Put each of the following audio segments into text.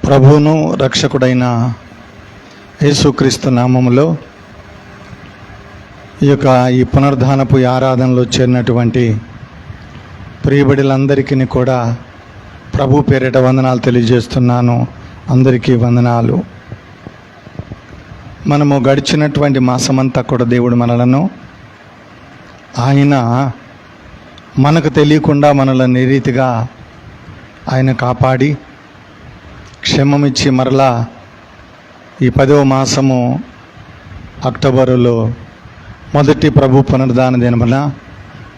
ప్రభువును రక్షకుడైన యేసుక్రీస్తు నామములో ఈ పునరుద్ధానపు ఆరాధనలో చేరినటువంటి ప్రియబిడ్డలందరికీ కూడా ప్రభు పేరిట వందనాలు తెలియజేస్తున్నాను. అందరికీ వందనాలు. మనము గడిచినటువంటి మాసమంతా కూడా దేవుడు మనలను ఆయన మనకు తెలియకుండా మనల్ని ఈ రీతిగా ఆయన కాపాడి క్షేమమిచ్చి మరలా ఈ 10వ మాసము అక్టోబరులో మొదటి ప్రభు పునరుద్ధాన దినమున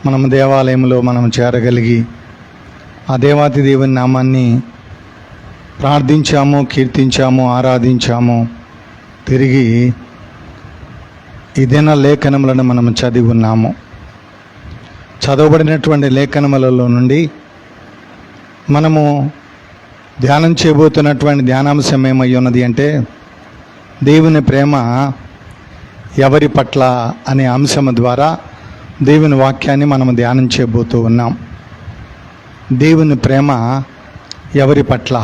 మనం దేవాలయంలో మనం చేరగలిగి ఆ దేవాతి దేవుని నామాన్ని ప్రార్థించాము, కీర్తించాము, ఆరాధించాము. తిరిగి ఈ దిన లేఖనములను మనం చదివి ఉన్నాము. చదవబడినటువంటి లేఖనములలో నుండి మనము ధ్యానం చేయబోతున్నటువంటి ధ్యానాంశం ఏమై ఉన్నది అంటే దేవుని ప్రేమ ఎవరి పట్ల అనే అంశం ద్వారా దేవుని వాక్యాన్ని మనం ధ్యానం చేయబోతూ ఉన్నాం. దేవుని ప్రేమ ఎవరి పట్ల.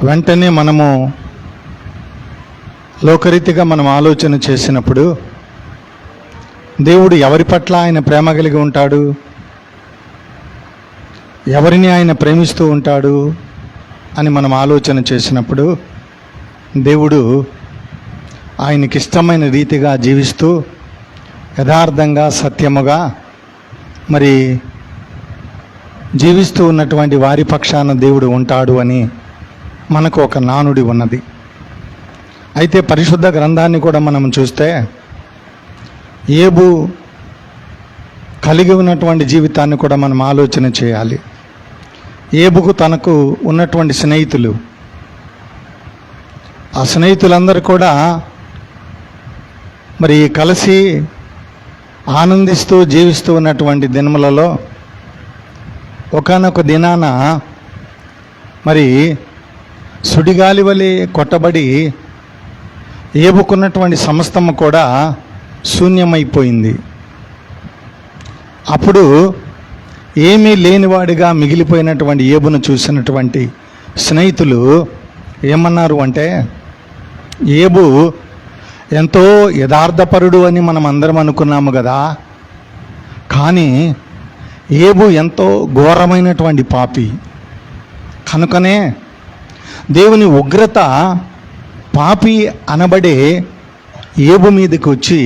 వెంటనే మనము లోకరీతిగా మనం ఆలోచన చేసినప్పుడు దేవుడు ఎవరి పట్ల ఆయన ప్రేమ కలిగి ఉంటాడు, ఎవరిని ఆయన ప్రేమిస్తూ ఉంటాడు అని మనం ఆలోచన చేసినప్పుడు దేవుడు ఆయనకిష్టమైన రీతిగా జీవిస్తూ యథార్థంగా సత్యముగా మరి జీవిస్తూ ఉన్నటువంటి వారి పక్షాన దేవుడు ఉంటాడు అని మనకు ఒక నానుడి ఉన్నది. అయితే పరిశుద్ధ గ్రంథాన్ని కూడా మనం చూస్తే యోబు కలిగి ఉన్నటువంటి జీవితాన్ని కూడా మనం ఆలోచన చేయాలి. యోబుకు తనకు ఉన్నటువంటి స్నేహితులు, ఆ స్నేహితులందరూ కూడా మరి కలిసి ఆనందిస్తూ జీవిస్తూ ఉన్నటువంటి దినములలో ఒకానొక దినాన మరి సుడిగాలి వలె కొట్టబడి యోబుకున్నటువంటి సమస్తము కూడా శూన్యమైపోయింది. అప్పుడు ఏమీ లేనివాడిగా మిగిలిపోయినటువంటి యోబును చూసినటువంటి స్నేహితులు ఏమన్నారు అంటే, యోబు ఎంతో యథార్థపరుడు అని మనం అందరం అనుకున్నాము కదా, కానీ యోబు ఎంతో ఘోరమైనటువంటి పాపి. కనుకనే దేవుని ఉగ్రత పాపి అనబడే యోబు మీదకి వచ్చి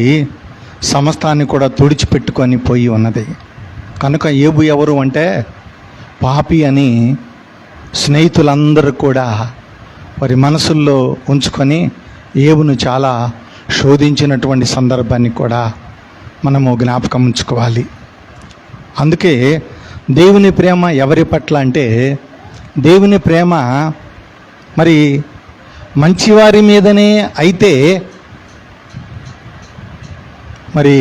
సమస్తాన్ని కూడా తుడిచిపెట్టుకొని పోయి ఉన్నది. కనుక యోబు ఎవరు అంటే పాపి అని స్నేహితులందరూ కూడా వారి మనసుల్లో ఉంచుకొని యోబును చాలా శోధించినటువంటి సందర్భాన్ని కూడా మనము జ్ఞాపకం ఉంచుకోవాలి. అందుకే దేవుని ప్రేమ ఎవరి పట్ల అంటే దేవుని ప్రేమ మరి మంచివారి మీదనే అయితే మరి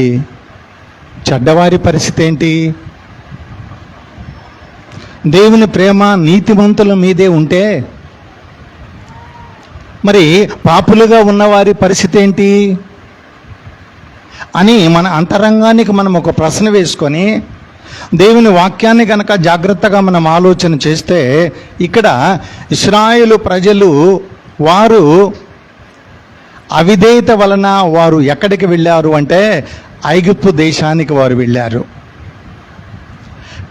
చెడ్డవారి పరిస్థితి ఏంటి? దేవుని ప్రేమ నీతిమంతుల మీదే ఉంటే మరి పాపులుగా ఉన్నవారి పరిస్థితి ఏంటి అని మన అంతరంగానికి మనం ఒక ప్రశ్న వేసుకొని దేవుని వాక్యాన్ని కనుక జాగ్రత్తగా మనం ఆలోచన చేస్తే ఇక్కడ ఇశ్రాయేలు ప్రజలు వారు అవిధేయత వలన వారు ఎక్కడికి వెళ్ళారు అంటే ఐగుప్తు దేశానికి వారు వెళ్ళారు.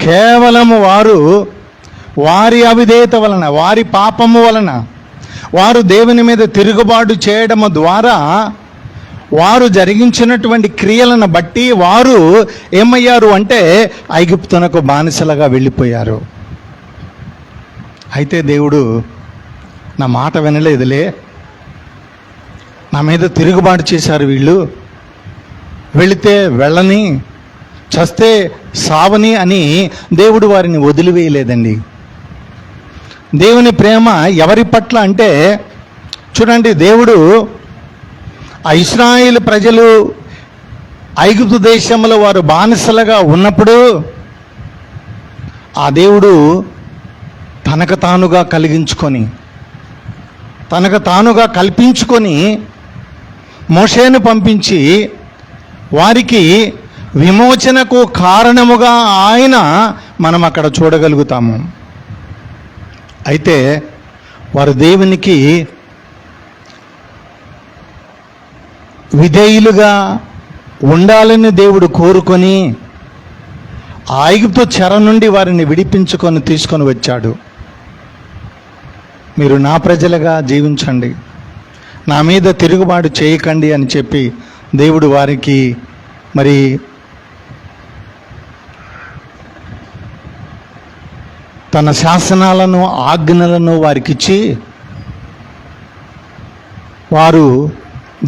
కేవలం వారు వారి అవిధేయత వలన, వారి పాపము వలన, వారు దేవుని మీద తిరుగుబాటు చేయడం ద్వారా వారు జరిగించినటువంటి క్రియలను బట్టి వారు ఏమయ్యారు అంటే ఐగుప్తునకు బానిసలుగా వెళ్ళిపోయారు. అయితే దేవుడు నా మాట వినలేదులే, నా మీద తిరుగుబాటు చేశారు వీళ్ళు, వెళితే వెళ్ళని, చస్తే సావని అని దేవుడు వారిని వదిలివేయలేదండి. దేవుని ప్రేమ ఎవరి పట్ల అంటే చూడండి, దేవుడు ఆ ఇశ్రాయేలు ప్రజలు ఐగుప్తు దేశంలో వారు బానిసలుగా ఉన్నప్పుడు ఆ దేవుడు తనకు తానుగా కలిగించుకొని, తనకు తానుగా కల్పించుకొని మోషేను పంపించి వారికి విమోచనకు కారణముగా ఆయన మనం అక్కడ చూడగలుగుతాము. అయితే వారు దేవునికి విధేయులుగా ఉండాలని దేవుడు కోరుకొని ఐగుప్తు చెర నుండి వారిని విడిపించుకొని తీసుకొని వచ్చాడు. మీరు నా ప్రజలుగా జీవించండి, నా మీద తిరుగుబాటు చేయకండి అని చెప్పి దేవుడు వారికి మరి తన శాసనాలను ఆజ్ఞలను వారికిచ్చి వారు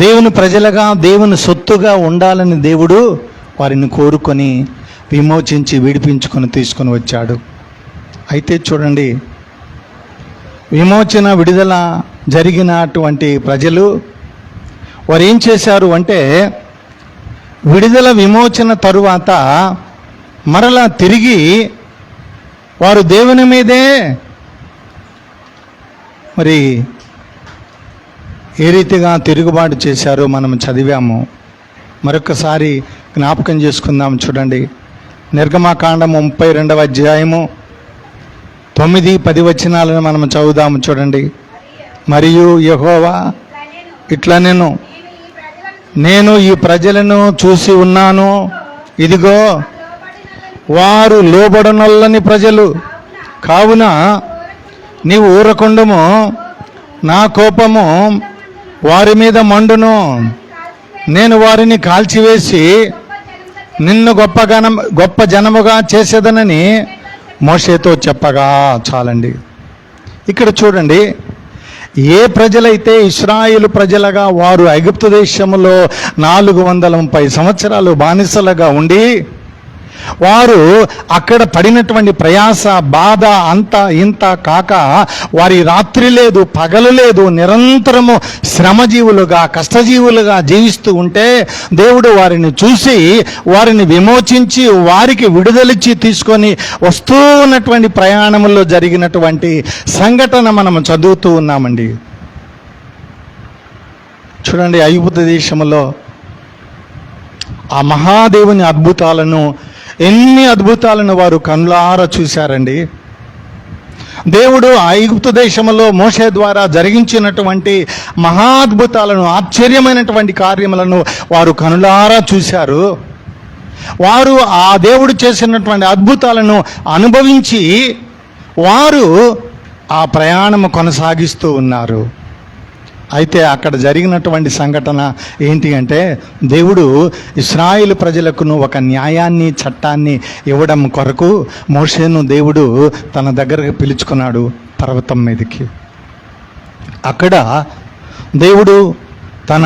దేవుని ప్రజలుగా దేవుని సొత్తుగా ఉండాలని దేవుడు వారిని కోరుకొని విమోచించి విడిపించుకొని తీసుకొని వచ్చాడు. అయితే చూడండి, విమోచన విడుదల జరిగినటువంటి ప్రజలు వారు ఏం చేశారు అంటే, విడుదల విమోచన తరువాత మరలా తిరిగి వారు దేవుని మీదే మరి ఏ రీతిగా తిరుగుబాటు చేశారో మనం చదివాము. మరొకసారి జ్ఞాపకం చేసుకుందాం. చూడండి, నిర్గమకాండము 32వ అధ్యాయము 9-10 వచనాలను మనం చదువుదాము. చూడండి, మరియు యెహోవా ఇట్లా నేను ఈ ప్రజలను చూసి ఉన్నాను, ఇదిగో వారు లోబడనొల్లని ప్రజలు, కావున నీవు ఊరకుండము, నా కోపము వారి మీద మండును, నేను వారిని కాల్చివేసి నిన్ను గొప్ప జనముగా చేసేదనని మోషేతో చెప్పగా. చాలండి. ఇక్కడ చూడండి, ఏ ప్రజలైతే ఇశ్రాయేలు ప్రజలుగా వారు ఐగుప్తు దేశంలో 430 సంవత్సరాలు బానిసలుగా ఉండి వారు అక్కడ పడినటువంటి ప్రయాస బాధ అంతా ఇంత కాక వారి రాత్రి లేదు పగలు లేదు నిరంతరము శ్రమజీవులుగా కష్టజీవులుగా జీవిస్తూ ఉంటే దేవుడు వారిని చూసి వారిని విమోచించి వారికి విడుదలిచ్చి తీసుకొని వస్తూ ఉన్నటువంటి ప్రయాణంలో జరిగినటువంటి సంఘటన మనం చదువుతూ ఉన్నామండి. చూడండి, ఐగుప్తు దేశంలో ఆ మహాదేవుని అద్భుతాలను, ఎన్ని అద్భుతాలను వారు కనులారా చూశారండి. దేవుడు ఐగుప్తు దేశంలో మోషే ద్వారా జరిగించినటువంటి మహాద్భుతాలను, ఆశ్చర్యమైనటువంటి కార్యములను వారు కనులారా చూశారు. వారు ఆ దేవుడు చేసినటువంటి అద్భుతాలను అనుభవించి వారు ఆ ప్రయాణము కొనసాగిస్తూ ఉన్నారు. అయితే అక్కడ జరిగినటువంటి సంఘటన ఏంటి అంటే, దేవుడు ఇశ్రాయేలు ప్రజలకును ఒక న్యాయాన్ని చట్టాన్ని ఇవ్వడం కొరకు మోషేను దేవుడు తన దగ్గరకు పిలుచుకున్నాడు పర్వతం మీదకి. అక్కడ దేవుడు తన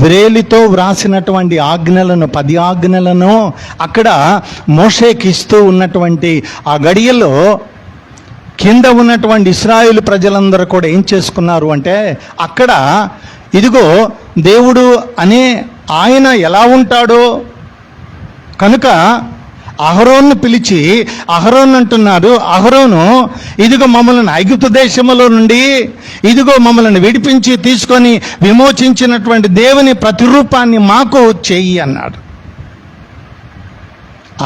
వ్రేలితో వ్రాసినటువంటి ఆజ్ఞలను 10 ఆజ్ఞలను అక్కడ మోషేకి ఇస్తూ ఉన్నటువంటి ఆ గడియలో కింద ఉన్నటువంటి ఇశ్రాయేలు ప్రజలందరూ కూడా ఏం చేసుకున్నారు అంటే, అక్కడ ఇదిగో దేవుడు అనే ఆయన ఎలా ఉంటాడో కనుక అహరోను పిలిచి అహరోను అంటున్నారు, అహరోను ఇదిగో మమ్మల్ని ఐగుప్తు దేశంలో నుండి ఇదిగో మమ్మల్ని విడిపించి తీసుకొని విమోచించినటువంటి దేవుని ప్రతిరూపాన్ని మాకు చెయ్యి అన్నాడు.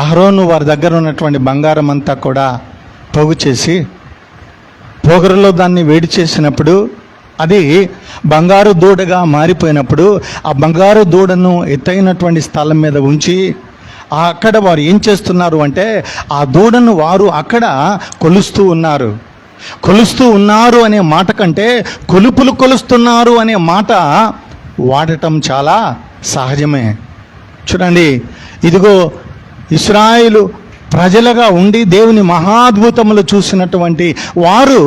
అహరోను వారి దగ్గర ఉన్నటువంటి బంగారం అంతా కూడా పోగు చేసి పోగరలో దాన్ని వేడి చేసినప్పుడు అది బంగారు దూడగా మారిపోయినప్పుడు ఆ బంగారు దూడను ఎత్తైనటువంటి స్థలం మీద ఉంచి అక్కడ వారు ఏం చేస్తున్నారు అంటే, ఆ దూడను వారు అక్కడ కొలుస్తూ ఉన్నారు అనే మాట కంటే కొలుపులు కొలుస్తున్నారు అనే మాట వాడటం చాలా సహజమే. చూడండి, ఇదిగో ఇశ్రాయేలు ప్రజలుగా ఉండి దేవుని మహాద్భుతములు చూసినటువంటి వారు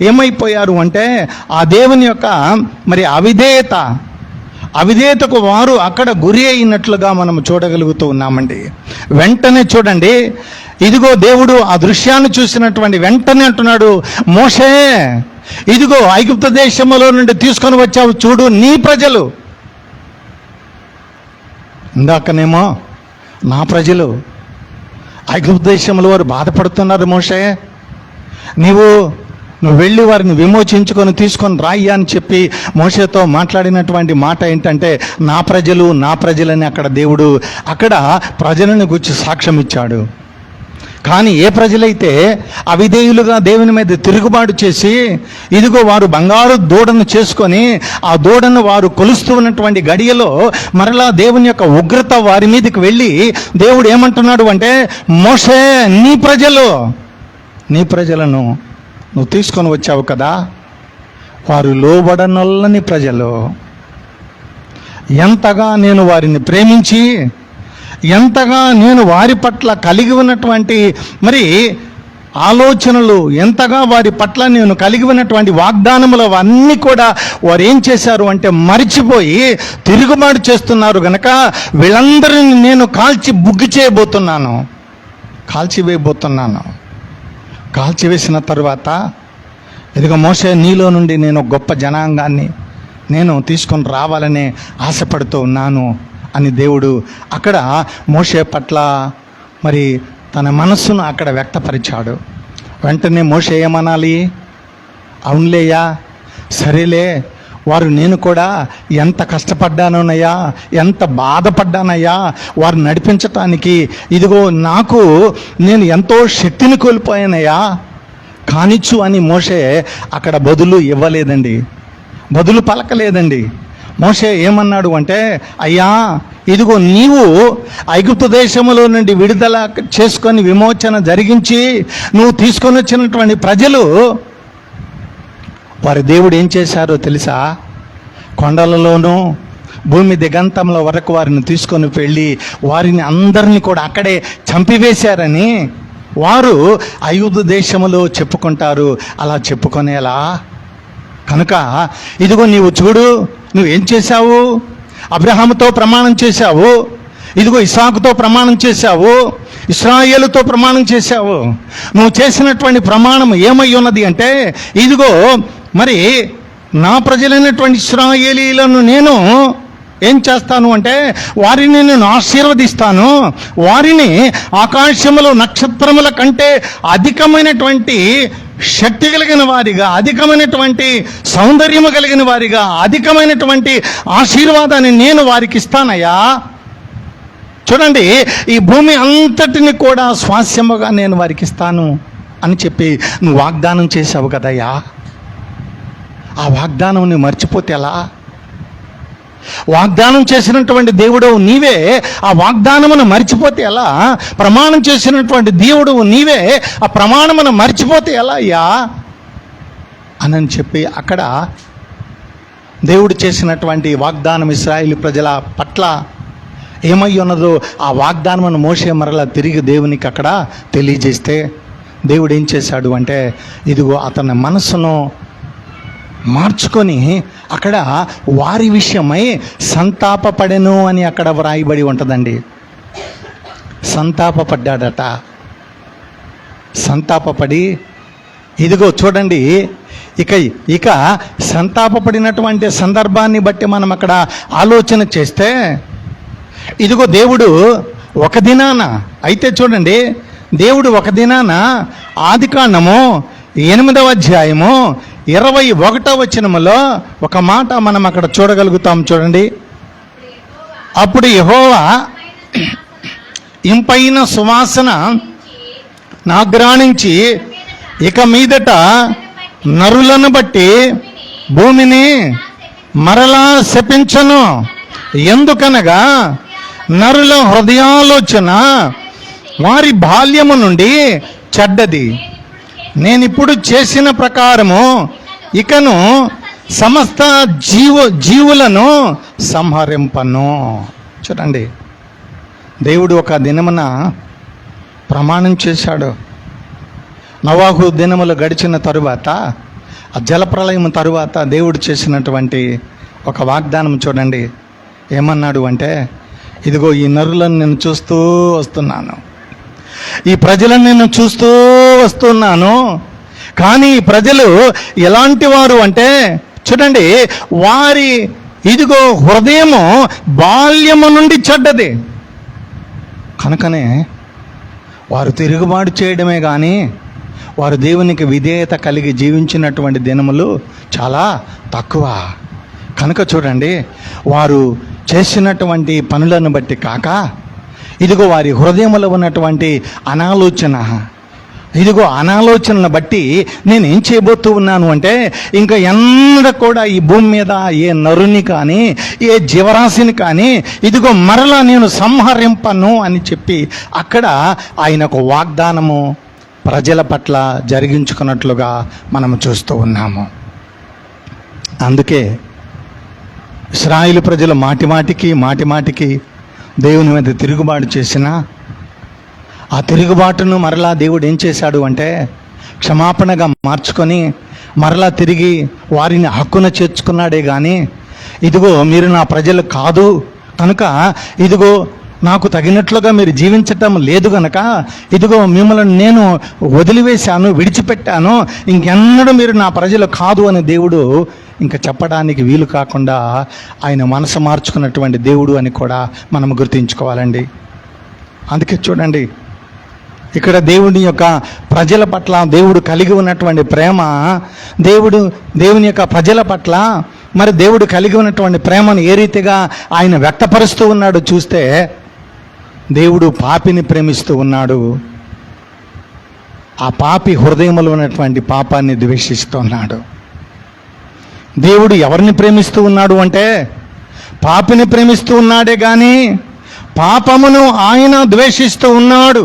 ఏమైపోయారు అంటే, ఆ దేవుని యొక్క మరి అవిధేయతకు వారు అక్కడ గురి అయినట్లుగా మనం చూడగలుగుతూ ఉన్నామండి. వెంటనే చూడండి, ఇదిగో దేవుడు ఆ దృశ్యాన్ని చూసినటువంటి వెంటనే అంటున్నాడు, మోషే ఇదిగో ఐగుప్తు దేశంలో నుండి తీసుకొని వచ్చావు చూడు నీ ప్రజలు. ఇందాకనేమో నా ప్రజలు ఐగుప్తు దేశంలో వారు బాధపడుతున్నారు, మోషే నీవు నువ్వు వెళ్ళి వారిని విమోచించుకొని తీసుకొని రాయ్యా అని చెప్పి మోషేతో మాట్లాడినటువంటి మాట ఏంటంటే నా ప్రజలని అక్కడ దేవుడు అక్కడ ప్రజలను గురించి సాక్ష్యం ఇచ్చాడు. కానీ ఏ ప్రజలైతే అవిధేయులుగా దేవుని మీద తిరుగుబాటు చేసి ఇదిగో వారు బంగారు దూడను చేసుకొని ఆ దూడను వారు కొలుస్తూ ఉన్నటువంటి గడియలో మరలా దేవుని యొక్క ఉగ్రత వారి మీదకి వెళ్ళి దేవుడు ఏమంటున్నాడు అంటే మోషే నీ ప్రజలను నువ్వు తీసుకొని వచ్చావు కదా, వారు లోబడనొల్లని ప్రజలు, ఎంతగా నేను వారిని ప్రేమించి ఎంతగా నేను వారి పట్ల కలిగి ఉన్నటువంటి మరి ఆలోచనలు, ఎంతగా వారి పట్ల నేను కలిగి ఉన్నటువంటి వాగ్దానములు అవన్నీ కూడా వారు ఏం చేశారు అంటే మరిచిపోయి తిరుగుబాటు చేస్తున్నారు గనక వీళ్ళందరినీ నేను కాల్చివేయబోతున్నాను. కాల్చివేసిన తరువాత ఇదిగో మోషే నీలో నుండి నేను గొప్ప జనాంగాన్ని నేను తీసుకొని రావాలనే ఆశపడుతూ ఉన్నాను అని దేవుడు అక్కడ మోషే పట్ల మరి తన మనస్సును అక్కడ వ్యక్తపరిచాడు. వెంటనే మోషే ఏమనాలి? అవునులేయా, సరేలే, వారు నేను కూడా ఎంత కష్టపడ్డానోనయ్యా, ఎంత బాధపడ్డానయ్యా వారు నడిపించటానికి, ఇదిగో నేను ఎంతో శక్తిని కోల్పోయానయ్యా, కానిచ్చు అని మోషే అక్కడ బదులు ఇవ్వలేదండి, బదులు పలకలేదండి. మోషే ఏమన్నాడు అంటే అయ్యా ఇదిగో నీవు ఐగుప్తు దేశములో నుండి విడుదల చేసుకొని విమోచన జరిగించి నువ్వు తీసుకొని వచ్చినటువంటి ప్రజలు వారి దేవుడు ఏం చేశారో తెలుసా? కొండలలోనూ భూమి దిగంతంలో వరకు వారిని తీసుకొని వెళ్ళి వారిని అందరినీ కూడా అక్కడే చంపివేశారని వారు ఐగుప్తు దేశములో చెప్పుకుంటారు. అలా చెప్పుకొనేలా కనుక ఇదిగో నీవు చూడు, నువ్వేం చేశావు? అబ్రహాముతో ప్రమాణం చేశావు, ఇదిగో ఇసాకుతో ప్రమాణం చేశావు, ఇశ్రాయేలుతో ప్రమాణం చేశావు. నువ్వు చేసినటువంటి ప్రమాణం ఏమై ఉన్నది అంటే ఇదిగో మరి నా ప్రజలైనటువంటి ఇశ్రాయేలీలను నేను ఏం చేస్తాను అంటే వారిని నేను ఆశీర్వదిస్తాను, వారిని ఆకాశములో నక్షత్రముల కంటే అధికమైనటువంటి శక్తి కలిగిన వారిగా, అధికమైనటువంటి సౌందర్యము కలిగిన వారిగా, అధికమైనటువంటి ఆశీర్వాదాన్ని నేను వారికి ఇస్తానయ్యా. చూడండి, ఈ భూమి అంతటిని కూడా స్వాస్యముగా నేను వారికి ఇస్తాను అని చెప్పి నువ్వు వాగ్దానం చేసావు కదయ్యా. ఆ వాగ్దానం నువ్వు మర్చిపోతే ఎలా? వాగ్దానం చేసినటువంటి దేవుడు నీవే, ఆ వాగ్దానమును మర్చిపోతే ఎలా? ప్రమాణం చేసినటువంటి దేవుడు నీవే, ఆ ప్రమాణమును మర్చిపోతే ఎలా అయ్యా అని చెప్పి అక్కడ దేవుడు చేసినటువంటి వాగ్దానం ఇశ్రాయేలు ప్రజల పట్ల ఏమై ఉన్నదో ఆ వాగ్దానమును మోషే మరలా తిరిగి దేవునికి అక్కడ తెలియజేస్తే దేవుడు ఏం చేశాడు అంటే ఇదిగో అతని మనస్సును మార్చుకొని అక్కడ వారి విషయమై సంతాపపడెను అని అక్కడ వ్రాయబడి ఉంటుందండి. సంతాపపడ్డాడట. సంతాపపడి ఇదిగో చూడండి, ఇక సంతాపపడినటువంటి సందర్భాన్ని బట్టి మనం అక్కడ ఆలోచన చేస్తే ఇదిగో దేవుడు ఒక దినాన అయితే చూడండి, దేవుడు ఒక దినాన ఆదికాండము 8వ అధ్యాయము 21వ వచనములో ఒక మాట మనం అక్కడ చూడగలుగుతాం. చూడండి, అప్పుడు యెహోవా ఇంపైన సువాసన నాగ్రాణించి ఇక మీదట నరులను బట్టి భూమిని మరలా శపించను. ఎందుకనగా నరుల హృదయాలోచన వారి బాల్యము నుండి చెడ్డది. నేనిప్పుడు చేసిన ప్రకారము ఇకను సమస్త జీవులను సంహరింపను. చూడండి, దేవుడు ఒక దినమున ప్రమాణం చేశాడు. నోవాహు దినములు గడిచిన తరువాత, ఆ జలప్రలయం తరువాత దేవుడు చేసినటువంటి ఒక వాగ్దానం చూడండి. ఏమన్నాడు అంటే ఇదిగో ఈ నరులను నేను చూస్తూ వస్తున్నాను, ఈ ప్రజలను నేను చూస్తూ వస్తున్నాను. కానీ ఈ ప్రజలు ఎలాంటి వారు అంటే చూడండి, వారి ఇదిగో హృదయము బాల్యము నుండి చెడ్డది. కనుకనే వారు తిరుగుబాటు చేయడమే కానీ వారు దేవునికి విధేయత కలిగి జీవించినటువంటి దినములు చాలా తక్కువ. కనుక చూడండి, వారు చేసినటువంటి పనులను బట్టి కాక, ఇదిగో వారి హృదయంలో ఉన్నటువంటి అనాలోచనను బట్టి నేను ఏం చేయబోతూ ఉన్నాను అంటే, ఇంకా ఎన్నడ కూడా ఈ భూమి మీద ఏ నరుని కానీ ఏ జీవరాశిని కానీ ఇదిగో మరలా నేను సంహరింపను అని చెప్పి అక్కడ ఆయనకు వాగ్దానము ప్రజల పట్ల జరిగించుకున్నట్లుగా మనం చూస్తూ ఉన్నాము. అందుకే ఇశ్రాయేలు ప్రజలు మాటిమాటికి దేవుని మీద తిరుగుబాటు చేసిన ఆ తిరుగుబాటును మరలా దేవుడు ఏం చేశాడు అంటే క్షమాపణగా మార్చుకొని మరలా తిరిగి వారిని హక్కున చేర్చుకున్నాడే కానీ, ఇదిగో మీరు నా ప్రజలు కాదు కనుక ఇదిగో నాకు తగినట్లుగా మీరు జీవించటం లేదు గనక ఇదిగో మిమ్మల్ని నేను వదిలివేశాను, విడిచిపెట్టాను, ఇంకెన్నడూ మీరు నా ప్రజలు కాదు అని దేవుడు ఇంకా చెప్పడానికి వీలు కాకుండా ఆయన మనసు మార్చుకున్నటువంటి దేవుడు అని కూడా మనం గుర్తుంచుకోవాలండి. అందుకే చూడండి, ఇక్కడ దేవుని యొక్క ప్రజల పట్ల దేవుడు కలిగి ఉన్నటువంటి ప్రేమ, దేవుని యొక్క ప్రజల పట్ల మరి దేవుడు కలిగి ఉన్నటువంటి ప్రేమను ఏ రీతిగా ఆయన వ్యక్తపరుస్తూ ఉన్నాడు చూస్తే, దేవుడు పాపిని ప్రేమిస్తూ ఉన్నాడు, ఆ పాపి హృదయంలో ఉన్నటువంటి పాపాన్ని ద్వేషిస్తున్నాడు. దేవుడు ఎవరిని ప్రేమిస్తూ ఉన్నాడు అంటే పాపిని ప్రేమిస్తూ ఉన్నాడే కానీ పాపమును ఆయన ద్వేషిస్తూ ఉన్నాడు.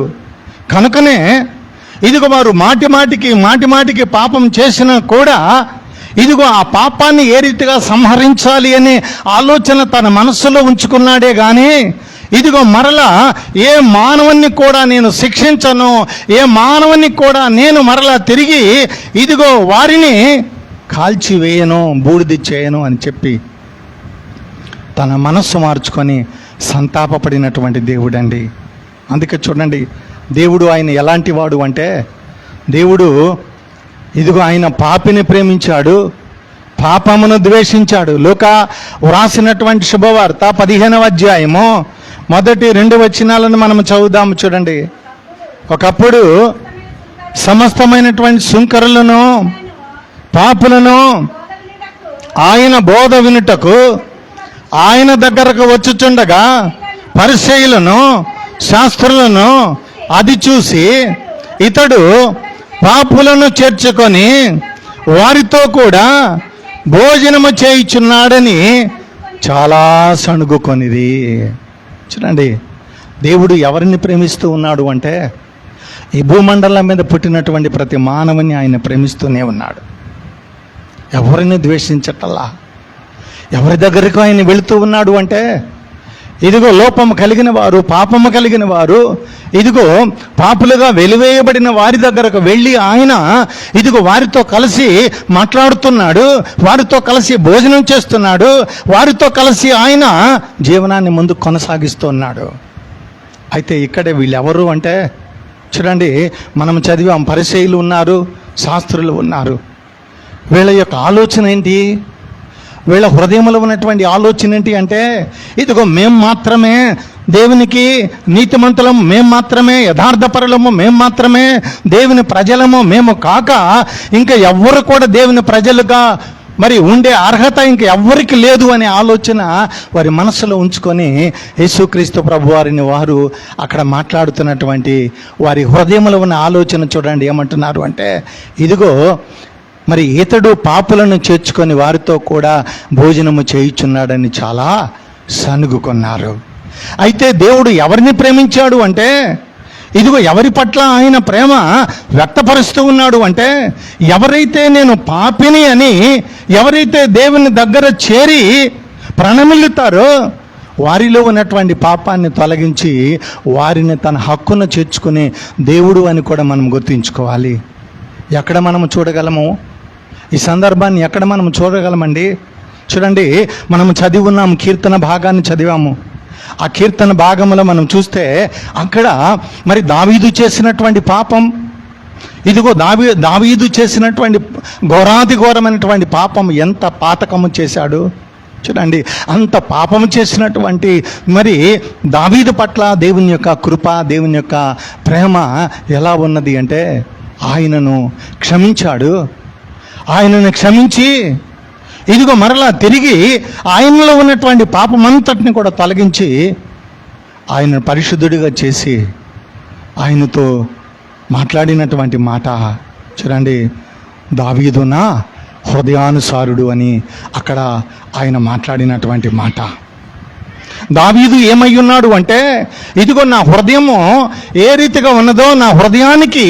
కనుకనే ఇదిగో వారు మాటిమాటికి పాపం చేసినా కూడా ఇదిగో ఆ పాపాన్ని ఏ రీతిగా సంహరించాలి అనే ఆలోచన తన మనస్సులో ఉంచుకున్నాడే కానీ ఇదిగో మరలా ఏ మానవుని కూడా నేను శిక్షించను, ఏ మానవుని కూడా నేను మరలా తిరిగి ఇదిగో వారిని కాల్చివేయను, బూడిద చేయను అని చెప్పి తన మనస్సు మార్చుకొని సంతాపపడినటువంటి దేవుడండి. అందుకే చూడండి, దేవుడు ఆయన ఎలాంటి వాడు అంటే, దేవుడు ఇదిగో ఆయన పాపిని ప్రేమించాడు, పాపమును ద్వేషించాడు. లూకా వ్రాసినటువంటి శుభవార్త 15వ అధ్యాయము 1-2 వచనాలను మనం చదువుదాము. చూడండి, ఒకప్పుడు సమస్తమైనటువంటి సుంకరులను పాపులను ఆయన బోధ వినుటకు ఆయన దగ్గరకు వచ్చుచుండగా పరిసయ్యులను శాస్త్రులను అది చూసి ఇతడు పాపులను చేర్చుకొని వారితో కూడా భోజనము చేయుచున్నాడని చాలా సణుగుకొనిది. చూడండి, దేవుడు ఎవరిని ప్రేమిస్తూ ఉన్నాడు అంటే ఈ భూమండలం మీద పుట్టినటువంటి ప్రతి మానవుని ఆయన ప్రేమిస్తూనే ఉన్నాడు. ఎవరిని ద్వేషించటల్లా. ఎవరి దగ్గరకు ఆయన వెళుతూ ఉన్నాడు అంటే ఇదిగో లోపము కలిగిన వారు, పాపము కలిగిన వారు, ఇదిగో పాపులుగా వెలివేయబడిన వారి దగ్గరకు వెళ్ళి ఆయన ఇదిగో వారితో కలిసి మాట్లాడుతున్నాడు, వారితో కలిసి భోజనం చేస్తున్నాడు, వారితో కలిసి ఆయన జీవనాన్ని ముందు కొనసాగిస్తున్నాడు. అయితే ఇక్కడే వీళ్ళెవరు అంటే చూడండి, మనం చదివాం, పరిసయ్యులు ఉన్నారు, శాస్త్రులు ఉన్నారు. వీళ్ళ యొక్క ఆలోచన ఏంటి, వీళ్ళ హృదయంలో ఉన్నటువంటి ఆలోచన ఏంటి అంటే ఇదిగో మేము మాత్రమే దేవునికి నీతిమంతులము, మేము మాత్రమే యథార్థపరులము, మేము మాత్రమే దేవుని ప్రజలము, మేము కాక ఇంకా ఎవ్వరు కూడా దేవుని ప్రజలుగా మరి ఉండే అర్హత ఇంక ఎవ్వరికి లేదు అనే ఆలోచన వారి మనసులో ఉంచుకొని యేసుక్రీస్తు ప్రభు వారిని వారు అక్కడ మాట్లాడుతున్నటువంటి వారి హృదయంలో ఉన్న ఆలోచన చూడండి ఏమంటున్నారు అంటే ఇదిగో మరి ఇతడు పాపులను చేర్చుకొని వారితో కూడా భోజనము చేయుచున్నాడని చాలా సణుగుకున్నారు. అయితే దేవుడు ఎవరిని ప్రేమించాడు అంటే ఇదిగో ఎవరి పట్ల ఆయన ప్రేమ వ్యక్తపరుస్తూ ఉన్నాడు అంటే ఎవరైతే నేను పాపిని అని ఎవరైతే దేవుని దగ్గర చేరి ప్రణమిల్లుతారో వారిలో ఉన్నటువంటి పాపాన్ని తొలగించి వారిని తన హక్కును చేర్చుకునే దేవుడు అని కూడా మనం గుర్తుంచుకోవాలి. ఎక్కడ మనం చూడగలము ఈ సందర్భాన్ని, ఎక్కడ మనం చూడగలమండి? చూడండి, మనం చదివి ఉన్నాము, కీర్తన భాగాన్ని చదివాము. ఆ కీర్తన భాగంలో మనం చూస్తే అక్కడ మరి దావీదు చేసినటువంటి పాపం, ఇదిగో దావీదు చేసినటువంటి ఘోరాతి ఘోరమైనటువంటి పాపం ఎంత పాతకము చేశాడు చూడండి. అంత పాపము చేసినటువంటి మరి దావీదు పట్ల దేవుని యొక్క కృప, దేవుని యొక్క ప్రేమ ఎలా ఉన్నది అంటే ఆయనను క్షమించాడు. ఆయనను క్షమించి ఇదిగో మరలా తిరిగి ఆయనలో ఉన్నటువంటి పాపమంతటిని కూడా తొలగించి ఆయన పరిశుద్ధుడిగా చేసి ఆయనతో మాట్లాడినటువంటి మాట చూడండి, దావీదు నా హృదయానుసారుడు అని అక్కడ ఆయన మాట్లాడినటువంటి మాట. దావీదు ఏమై ఉన్నాడు అంటే, ఇదిగో నా హృదయము ఏ రీతిగా ఉన్నదో నా హృదయానికి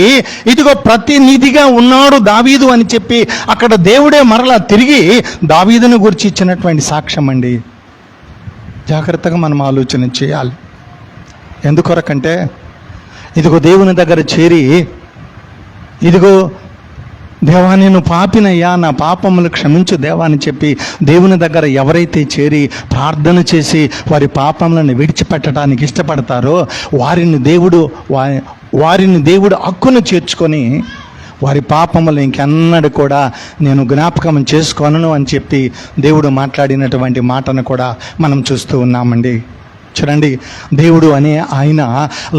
ఇదిగో ప్రతినిధిగా ఉన్నాడు దావీదు అని చెప్పి అక్కడ దేవుడే మరలా తిరిగి దావీదుని గురించి ఇచ్చినటువంటి సాక్ష్యం అండి. జాగ్రత్తగా మనం ఆలోచన చేయాలి. ఎందుకొరకంటే ఇదిగో దేవుని దగ్గర చేరి ఇదిగో దేవా నేను పాపినయ్యా, నా పాపములు క్షమించు దేవా అని చెప్పి దేవుని దగ్గర ఎవరైతే చేరి ప్రార్థన చేసి వారి పాపములను విడిచిపెట్టడానికి ఇష్టపడతారో వారిని దేవుడు హక్కును చేర్చుకొని వారి పాపములు ఇంకెన్నడూ కూడా నేను జ్ఞాపకం చేసుకోను అని చెప్పి దేవుడు మాట్లాడినటువంటి మాటను కూడా మనం చూస్తూ ఉన్నామండి. చూడండి, దేవుడు అనే ఆయన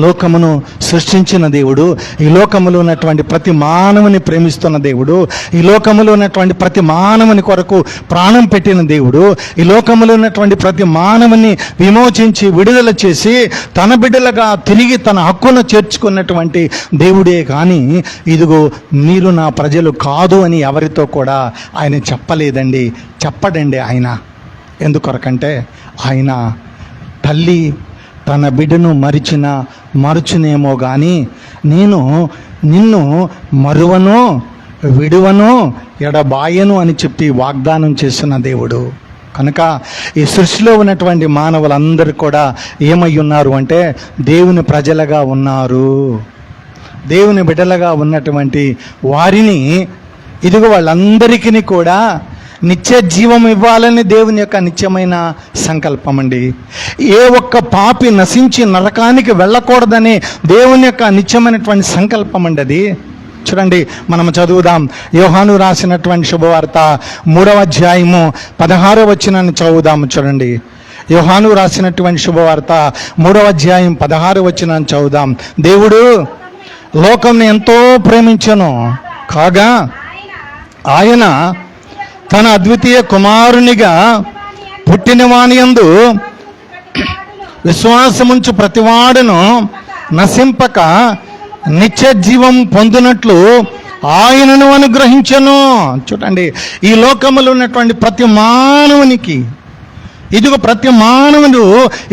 లోకమును సృష్టించిన దేవుడు, ఈ లోకములో ఉన్నటువంటి ప్రతి మానవుని ప్రేమిస్తున్న దేవుడు, ఈ లోకములో ఉన్నటువంటి ప్రతి మానవుని కొరకు ప్రాణం పెట్టిన దేవుడు, ఈ లోకములో ఉన్నటువంటి ప్రతి మానవుని విమోచించి విడుదల చేసి తన బిడ్డలుగా తిరిగి తన హక్కును చేర్చుకున్నటువంటి దేవుడే. కానీ ఇదిగో మీరు నా ప్రజలు కాదు అని ఎవరితో కూడా ఆయన చెప్పలేదండి, చెప్పడండి ఆయన. ఎందుకొరకంటే ఆయన తల్లి తన బిడ్డను మరుచునేమో కానీ నేను నిన్ను మరువను విడువను ఎడబాయను అని చెప్పి వాగ్దానం చేసిన దేవుడు. కనుక ఈ సృష్టిలో ఉన్నటువంటి మానవులందరూ కూడా ఏమై ఉన్నారు అంటే దేవుని ప్రజలుగా ఉన్నారు. దేవుని బిడ్డలుగా ఉన్నటువంటి వారిని ఇదిగో వాళ్ళందరికీ కూడా నిత్య జీవం ఇవ్వాలని దేవుని యొక్క నిత్యమైన సంకల్పం అండి. ఏ ఒక్క పాపి నశించి నరకానికి వెళ్ళకూడదని దేవుని యొక్క నిత్యమైనటువంటి సంకల్పం అండి అది. చూడండి, మనం చదువుదాం. యోహాను రాసినటువంటి శుభవార్త 3వ అధ్యాయము 16వ వచనాన్ని చదువుదాము. చూడండి, యోహాను రాసినటువంటి శుభవార్త 3వ అధ్యాయం 16వ వచనాన్ని చదువుదాం. దేవుడు లోకంని ఎంతో ప్రేమించెను కాగా ఆయన తన అద్వితీయ కుమారునిగా పుట్టిన వానియందు విశ్వాసముంచు ప్రతివాడును నశింపక నిత్య జీవం పొందినట్లు ఆయనను అనుగ్రహించెను. చూడండి, ఈ లోకములో ఉన్నటువంటి ప్రతి మానవునికి ఇదిగో ప్రతి మానవుడు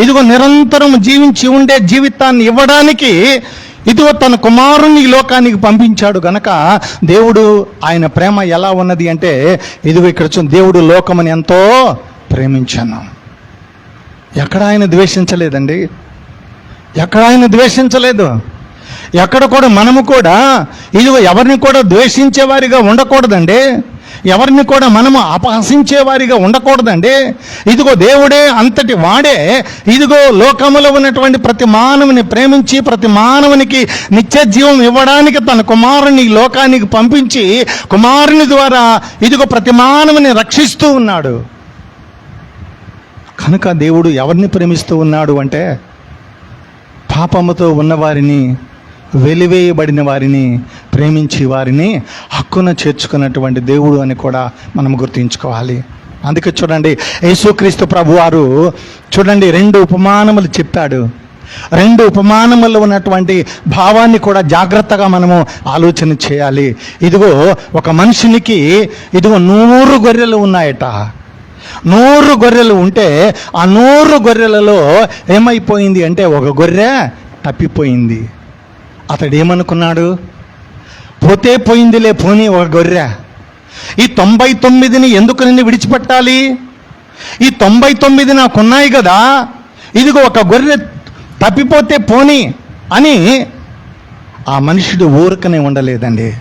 ఇదిగో నిరంతరం జీవించి ఉండే జీవితాన్ని ఇవ్వడానికి ఇదిగో తన కుమారుని ఈ లోకానికి పంపించాడు. గనక దేవుడు ఆయన ప్రేమ ఎలా ఉన్నది అంటే ఇదిగో ఇక్కడ దేవుడు లోకముని ఎంతో ప్రేమించాను. ఎక్కడ ఆయన ద్వేషించలేదండి, ఎక్కడ ఆయన ద్వేషించలేదు. ఎక్కడ కూడా మనము కూడా ఇదిగో ఎవరిని కూడా ద్వేషించేవారిగా ఉండకూడదండి, ఎవరిని కూడా మనము అపహసించేవారిగా ఉండకూడదండి. ఇదిగో దేవుడే అంతటి వాడే ఇదిగో లోకములో ఉన్నటువంటి ప్రతి మానవుని ప్రేమించి ప్రతి మానవునికి నిత్య జీవం ఇవ్వడానికి తన కుమారుని లోకానికి పంపించి కుమారుని ద్వారా ఇదిగో ప్రతి మానవుని రక్షిస్తూ ఉన్నాడు. కనుక దేవుడు ఎవరిని ప్రేమిస్తూ ఉన్నాడు అంటే పాపముతో ఉన్నవారిని, వెలివేయబడిన వారిని ప్రేమించి వారిని హక్కున చేర్చుకున్నటువంటి దేవుడు అని కూడా మనం గుర్తుంచుకోవాలి. అందుకే చూడండి, యేసుక్రీస్తు ప్రభువారు చూడండి 2 ఉపమానములు చెప్పాడు. 2 ఉపమానముల్లో ఉన్నటువంటి భావాన్ని కూడా జాగ్రత్తగా మనము ఆలోచన చేయాలి. ఇదిగో ఒక మనిషినికి ఇదిగో 100 గొర్రెలు ఉన్నాయట. 100 గొర్రెలు ఉంటే ఆ 100 గొర్రెలలో ఏమైపోయింది అంటే ఒక గొర్రె తప్పిపోయింది. అతడు ఏమనుకున్నాడు, పోతే పోయిందిలే పోనీ ఒక గొర్రె, ఈ 99ని ఎందుకు నిన్ను విడిచిపెట్టాలి, ఈ 99 నాకున్నాయి కదా, ఇదిగో ఒక గొర్రె తప్పిపోతే పోనీ అని ఆ మనుషుడు ఊరకనే ఉండలేదండి.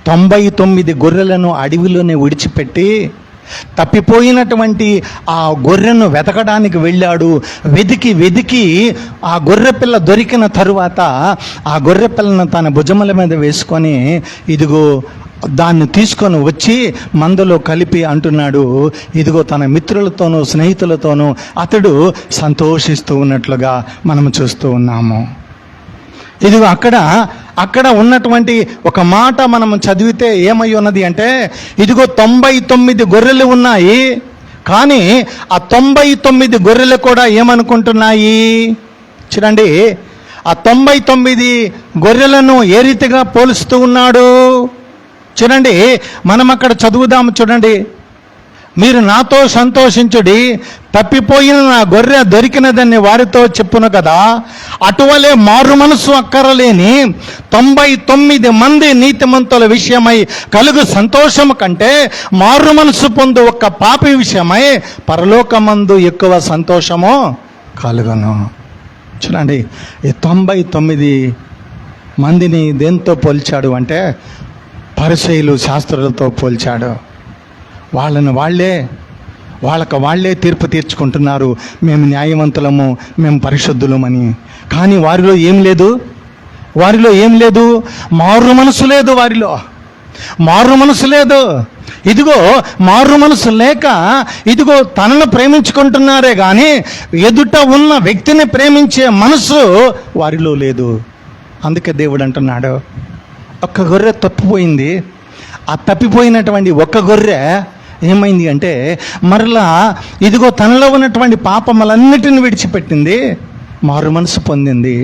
99 గొర్రెలను అడవిలోనే విడిచిపెట్టి తప్పిపోయినటువంటి ఆ గొర్రెను వెతకడానికి వెళ్ళాడు. వెతికి ఆ గొర్రె పిల్ల దొరికిన తరువాత ఆ గొర్రె పిల్లను తన భుజముల మీద వేసుకొని ఇదిగో దాన్ని తీసుకొని వచ్చి మందలో కలిపి అంటున్నాడు. ఇదిగో తన మిత్రులతోనూ స్నేహితులతోనూ అతడు సంతోషిస్తూ ఉన్నట్లుగా మనం చూస్తూ ఉన్నాము. ఇదిగో అక్కడ ఉన్నటువంటి ఒక మాట మనం చదివితే ఏమై ఉన్నది అంటే, ఇదిగో 99 గొర్రెలు ఉన్నాయి, కానీ ఆ 99 గొర్రెలు కూడా ఏమనుకుంటున్నాయి చూడండి. ఆ 99 గొర్రెలను ఏ రీతిగా పోలుస్తూ ఉన్నాడు చూడండి. మనం అక్కడ చదువుదాము చూడండి. మీరు నాతో సంతోషించుడి, తప్పిపోయిన నా గొర్రె దొరికినదని వారితో చెప్పును కదా. అటువలే మారు మనసు అక్కరలేని 99 మంది నీతిమంతుల విషయమై కలుగు సంతోషము కంటే మారు మనసు పొందు ఒక్క పాపి విషయమై పరలోకమందు ఎక్కువ సంతోషము కలుగును. చూడండి, ఈ 99 మందిని దేంతో పోల్చాడు అంటే పరిసయ్యులు శాస్త్రులతో పోల్చాడు. వాళ్ళే తీర్పు తీర్చుకుంటున్నారు, మేము న్యాయవంతులము, మేము పరిశుద్ధులమని. కానీ వారిలో ఏం లేదు, మారు మనసు లేదు, మారు మనసు లేదు. ఇదిగో మారు మనసు లేక ఇదిగో తనను ప్రేమించుకుంటున్నారే కానీ ఎదుట ఉన్న వ్యక్తిని ప్రేమించే మనసు వారిలో లేదు. అందుకే దేవుడు అంటున్నాడు, ఒక్క గొర్రె తప్పిపోయింది. ఆ తప్పిపోయినటువంటి ఒక్క గొర్రె ఏమైంది అంటే మరలా ఇదిగో తనలో ఉన్నటువంటి పాపములన్నిటిని విడిచిపెట్టింది, మారు మనసు పొందింది.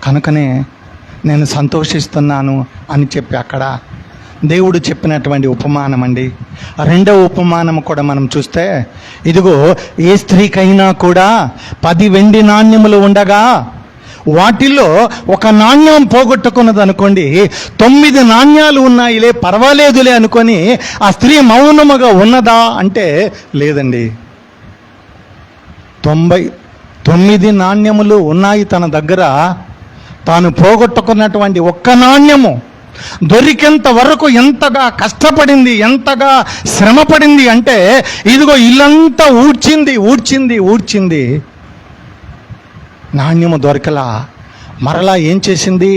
కనుకనే నేను సంతోషిస్తున్నాను అని చెప్పి అక్కడ దేవుడు చెప్పినటువంటి ఉపమానం అండి. రెండవ ఉపమానం కూడా మనం చూస్తే, ఇదిగో ఏ స్త్రీకైనా కూడా 10 వెండి నాణ్యములు ఉండగా వాటిల్లో ఒక నాణ్యం పోగొట్టుకున్నది అనుకోండి, 9 నాణ్యాలు ఉన్నాయిలే పర్వాలేదులే అనుకొని ఆ స్త్రీ మౌనముగా ఉన్నదా అంటే లేదండి. 99 నాణ్యములు ఉన్నాయి తన దగ్గర, తాను పోగొట్టుకున్నటువంటి ఒక్క నాణ్యము దొరికేంత వరకు ఎంతగా కష్టపడింది, ఎంతగా శ్రమపడింది అంటే ఇదిగో ఇల్లంతా ఊడ్చింది, నాణ్యము దొరకలా. మరలా ఏం చేసింది,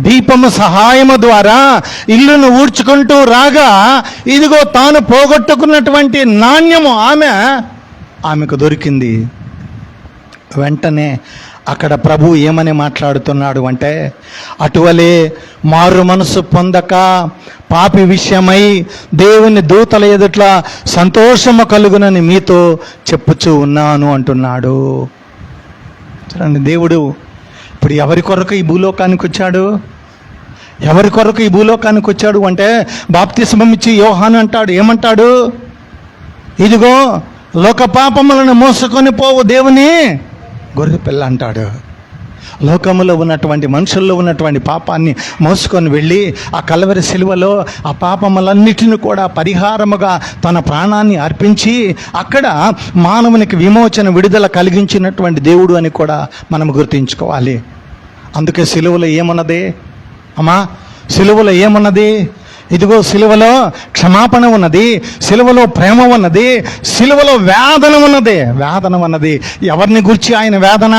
దీపము సహాయము ద్వారా ఇల్లును ఊడ్చుకుంటూ రాగా ఇదిగో తాను పోగొట్టుకున్నటువంటి నాణ్యము ఆమెకు దొరికింది. వెంటనే అక్కడ ప్రభు ఏమని మాట్లాడుతున్నాడు అంటే, అటువలే మారు మనసు పొందక పాపి విషయమై దేవుని దూతల ఎదుట సంతోషము కలుగునని మీతో చెప్పుచూ ఉన్నాను అంటున్నాడు. చూడండి, దేవుడు ఇప్పుడు ఎవరి కొరకు ఈ భూలోకానికి వచ్చాడు అంటే బాప్తిస్మం ఇచ్చి యోహాను అంటాడు, ఏమంటాడు, ఇదిగో లోక పాపములను మోసుకొని పోవు దేవుని గొర్రె పిల్ల అంటాడు. లోకములో ఉన్నటువంటి మనుషుల్లో ఉన్నటువంటి పాపాన్ని మోసుకొని వెళ్ళి ఆ కల్వరి శిలువలో ఆ పాపములన్నిటిని కూడా పరిహారముగా తన ప్రాణాన్ని అర్పించి అక్కడ మానవునికి విమోచన విడుదల కలిగించినటువంటి దేవుడు అని కూడా మనం గుర్తించుకోవాలి. అందుకే శిలువలో ఏమున్నది, ఇదిగో సిలువలో క్షమాపణ ఉన్నది, సిలువలో ప్రేమ ఉన్నది, సిలువలో వేదన ఉన్నది. ఎవరిని గురించి ఆయన వేదన?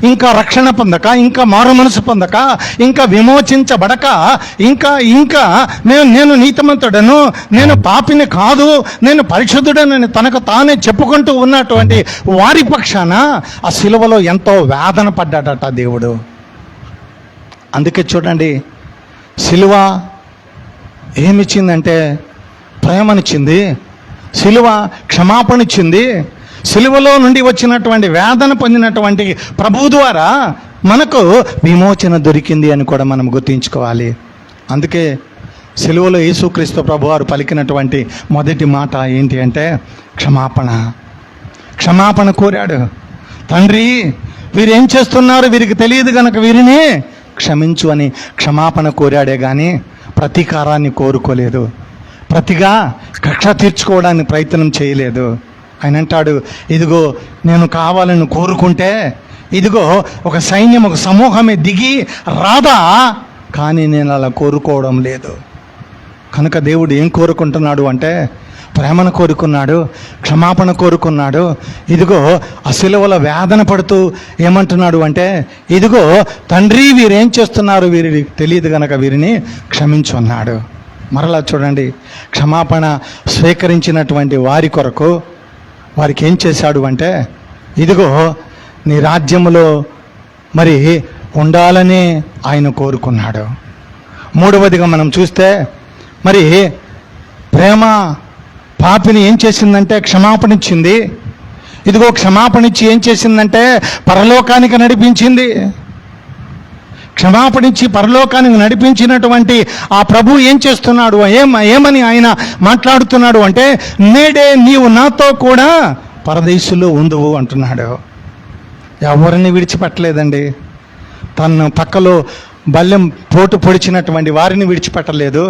ఇంకా రక్షణ పొందక, ఇంకా మారు మనసు పొందక, ఇంకా విమోచించబడక, ఇంకా నేను నీతిమంతుడను, నేను పాపిని కాదు, నేను పరిశుద్ధుడనని తనకు తానే చెప్పుకుంటూ ఉన్నటువంటి వారి పక్షాన ఆ సిలువలో ఎంతో వేదన పడ్డాడట దేవుడు. అందుకే చూడండి, సిలువ ఏమిచ్చిందంటే ప్రేమనిచ్చింది, సిలువ క్షమాపణిచ్చింది. సిలువలో నుండి వచ్చినటువంటి వేదన పొందినటువంటి ప్రభు ద్వారా మనకు విమోచన దొరికింది అని కూడా మనం గుర్తించుకోవాలి. అందుకే సిలువలో యేసుక్రీస్తు ప్రభువారు పలికినటువంటి మొదటి మాట ఏంటి అంటే క్షమాపణ కోరాడు. తండ్రి, వీరేం చేస్తున్నారు, వీరికి తెలియదు గనక వీరిని క్షమించు అని క్షమాపణ కోరాడే కానీ ప్రతీకారాన్ని కోరుకోలేదు, ప్రతిగా కక్ష తీర్చుకోవడానికి ప్రయత్నం చేయలేదు. ఆయన అంటాడు, ఇదిగో నేను కావాలని కోరుకుంటే ఇదిగో ఒక సైన్యం, ఒక సమూహమే దిగి రాదా, కానీ నేను అలా కోరుకోవడం లేదు. కనుక దేవుడు ఏం కోరుకుంటున్నాడు అంటే ప్రేమను కోరుకున్నాడు, క్షమాపణ కోరుకున్నాడు. ఇదిగో ఆ సిలువలో వేదన పడుతూ ఏమంటున్నాడు అంటే, ఇదిగో తండ్రి, వీరేం చేస్తున్నారు, వీరికి తెలియదు గనక వీరిని క్షమించు అన్నాడు. మరలా చూడండి, క్షమాపణ స్వీకరించినటువంటి వారి కొరకు వారికి ఏం చేశాడు అంటే, ఇదిగో నీ రాజ్యములో మరి ఉండాలనే ఆయన కోరుకున్నాడు. మూడవదిగా మనం చూస్తే మరి ప్రేమ పాపిని ఏం చేసిందంటే క్షమాపణ ఇచ్చింది. ఇదిగో క్షమాపణ ఇచ్చి ఏం చేసిందంటే పరలోకానికి నడిపించింది. క్షమాపణ ఇచ్చి పరలోకానికి నడిపించినటువంటి ఆ ప్రభు ఏం చేస్తున్నాడు, ఏమని ఆయన మాట్లాడుతున్నాడు అంటే, నేడే నీవు నాతో కూడా పరదేశులో ఉందువు అంటున్నాడు. ఎవరిని విడిచిపెట్టలేదండి. తన పక్కలో బల్లెం పోటు పొడిచినటువంటి వారిని విడిచిపెట్టలేదు.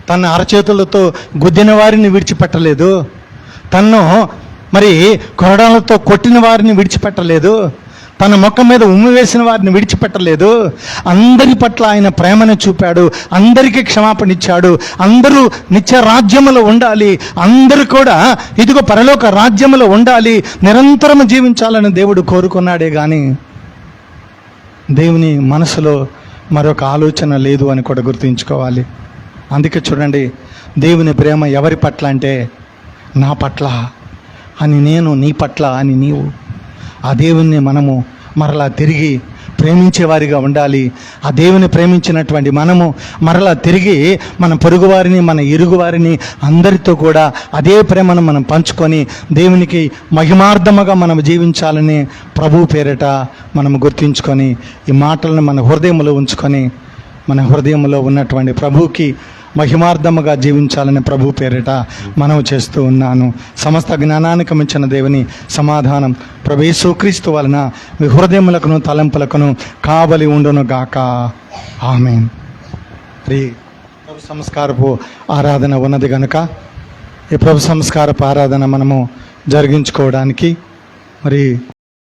తన అరచేతులతో గుద్దిన వారిని విడిచిపెట్టలేదు. తన్ను మరి కొరడాలతో కొట్టిన వారిని విడిచిపెట్టలేదు. తన ముఖం మీద ఉమ్మి వేసిన వారిని విడిచిపెట్టలేదు. అందరి పట్ల ఆయన ప్రేమను చూపాడు. అందరికీ క్షమాపణ ఇచ్చాడు. అందరూ నిత్య రాజ్యములో ఉండాలి, అందరూ కూడా ఇదిగో పరలోక రాజ్యములో ఉండాలి, నిరంతరం జీవించాలని దేవుడు కోరుకున్నాడే కానీ దేవుని మనసులో మరొక ఆలోచన లేదు అని కూడా గుర్తుంచుకోవాలి. అందుకే చూడండి, దేవుని ప్రేమ ఎవరి పట్ల అంటే నా పట్ల అని నేను, నీ పట్ల అని నీవు. ఆ దేవుణ్ణి మనము మరలా తిరిగి ప్రేమించేవారిగా ఉండాలి. ఆ దేవుని ప్రేమించినటువంటి మనము మరలా తిరిగి మన పొరుగువారిని, మన ఇరుగువారిని అందరితో కూడా అదే ప్రేమను మనం పంచుకొని దేవునికి మహిమార్థముగా మనం జీవించాలని ప్రభు పేరిట మనం గుర్తించుకొని ఈ మాటలను మన హృదయంలో ఉంచుకొని మన హృదయంలో ఉన్నటువంటి ప్రభువుకి మహిమార్థముగా జీవించాలని ప్రభు పేరిట మనవి చేస్తూ ఉన్నాను. సమస్త జ్ఞానానికి మించిన దేవుని సమాధానం ప్రభు యేసుక్రీస్తు వలన మీ హృదయములకును తలంపులకును కావలి ఉండును గాక. ఆమేన్. ప్రభు సంస్కారపు ఆరాధన ఉన్నది కనుక ఈ ప్రభు సంస్కారపు ఆరాధన మనము జరిగించుకోవడానికి మరి